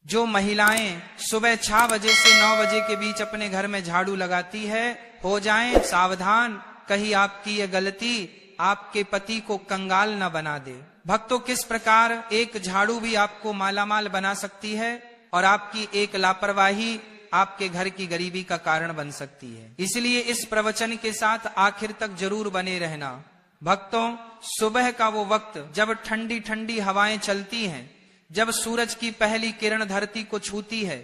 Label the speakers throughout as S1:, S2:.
S1: जो महिलाएं सुबह 6 बजे से 9 बजे के बीच अपने घर में झाड़ू लगाती है, हो जाएं सावधान, कहीं आपकी यह गलती आपके पति को कंगाल न बना दे। भक्तों, किस प्रकार एक झाड़ू भी आपको मालामाल बना सकती है और आपकी एक लापरवाही आपके घर की गरीबी का कारण बन सकती है। इसलिए इस प्रवचन के साथ आखिर तक जरूर बने रहना। भक्तों, सुबह का वो वक्त जब ठंडी ठंडी हवाएं चलती हैं, जब सूरज की पहली किरण धरती को छूती है,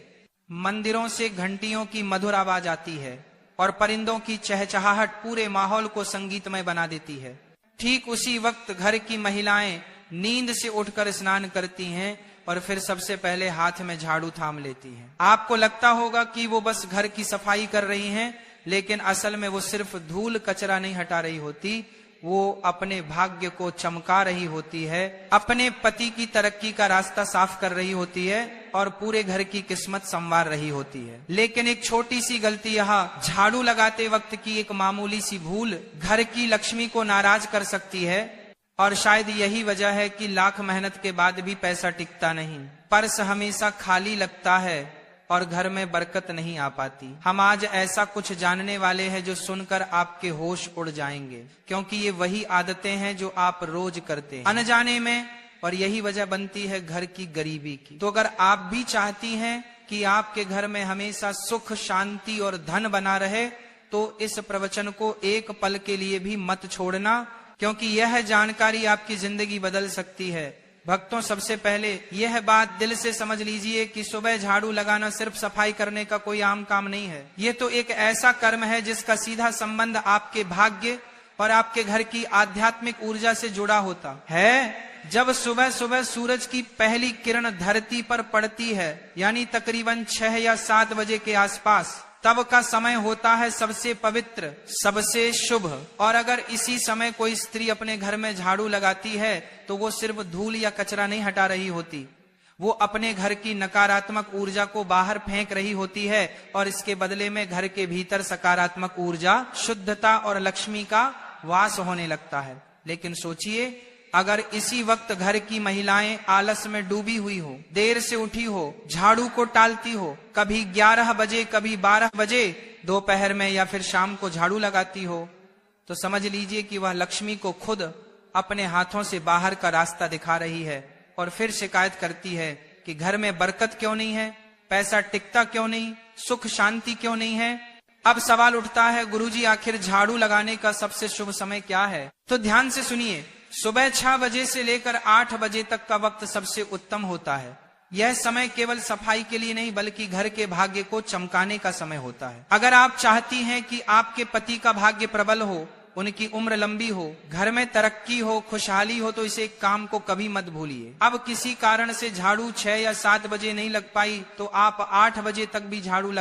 S1: मंदिरों से घंटियों की मधुर आवाज आती है और परिंदों की चहचहाहट पूरे माहौल को संगीतमय बना देती है। ठीक उसी वक्त घर की महिलाएं नींद से उठकर स्नान करती हैं और फिर सबसे पहले हाथ में झाड़ू थाम लेती हैं। आपको लगता होगा कि वो बस घर की सफाई कर रही हैं, लेकिन असल में वो सिर्फ धूल कचरा नहीं हटा रही होती, वो अपने भाग्य को चमका रही होती है, अपने पति की तरक्की का रास्ता साफ कर रही होती है और पूरे घर की किस्मत संवार रही होती है। लेकिन एक छोटी सी गलती, यहाँ झाड़ू लगाते वक्त की एक मामूली सी भूल घर की लक्ष्मी को नाराज कर सकती है और शायद यही वजह है कि लाख मेहनत के बाद भी पैसा टिकता नहीं, पर्स हमेशा खाली लगता है और घर में बरकत नहीं आ पाती। हम आज ऐसा कुछ जानने वाले हैं जो सुनकर आपके होश उड़ जाएंगे, क्योंकि ये वही आदतें हैं जो आप रोज करते हैं अनजाने में, और यही वजह बनती है घर की गरीबी की। तो अगर आप भी चाहती हैं कि आपके घर में हमेशा सुख, शांति और धन बना रहे, तो इस प्रवचन को एक पल के लिए भी मत छोड़ना, क्योंकि यह जानकारी आपकी जिंदगी बदल सकती है। भक्तों, सबसे पहले यह बात दिल से समझ लीजिए कि सुबह झाड़ू लगाना सिर्फ सफाई करने का कोई आम काम नहीं है। ये तो एक ऐसा कर्म है जिसका सीधा संबंध आपके भाग्य और आपके घर की आध्यात्मिक ऊर्जा से जुड़ा होता है। जब सुबह सुबह सूरज की पहली किरण धरती पर पड़ती है, यानी तकरीबन 6 या 7 बजे के आसपास, तब का समय होता है सबसे पवित्र, सबसे शुभ। और अगर इसी समय कोई स्त्री अपने घर में झाड़ू लगाती है तो वो सिर्फ धूल या कचरा नहीं हटा रही होती, वो अपने घर की नकारात्मक ऊर्जा को बाहर फेंक रही होती है और इसके बदले में घर के भीतर सकारात्मक ऊर्जा, शुद्धता और लक्ष्मी का वास होने लगता है। लेकिन सोचिए, अगर इसी वक्त घर की महिलाएं आलस में डूबी हुई हो, देर से उठी हो, झाड़ू को टालती हो, कभी 11 बजे कभी 12 बजे दोपहर में या फिर शाम को झाड़ू लगाती हो, तो समझ लीजिए कि वह लक्ष्मी को खुद अपने हाथों से बाहर का रास्ता दिखा रही है और फिर शिकायत करती है कि घर में बरकत क्यों नहीं है, पैसा टिकता क्यों नहीं, सुख शांति क्यों नहीं है। अब सवाल उठता है, गुरुजी आखिर झाड़ू लगाने का सबसे शुभ समय क्या है? तो ध्यान से सुनिए, सुबह 6 बजे से लेकर 8 बजे तक का वक्त सबसे उत्तम होता है। यह समय केवल सफाई के लिए नहीं बल्कि घर के भाग्य को चमकाने का समय होता है। अगर आप चाहती हैं कि आपके पति का भाग्य प्रबल हो, उनकी उम्र लंबी हो, घर में तरक्की हो, खुशहाली हो, तो इसे एक काम को कभी मत भूलिए। अब किसी कारण से झाड़ू 6 या 7 बजे नहीं लग पाई तो आप 8 बजे तक भी झाड़ू लगा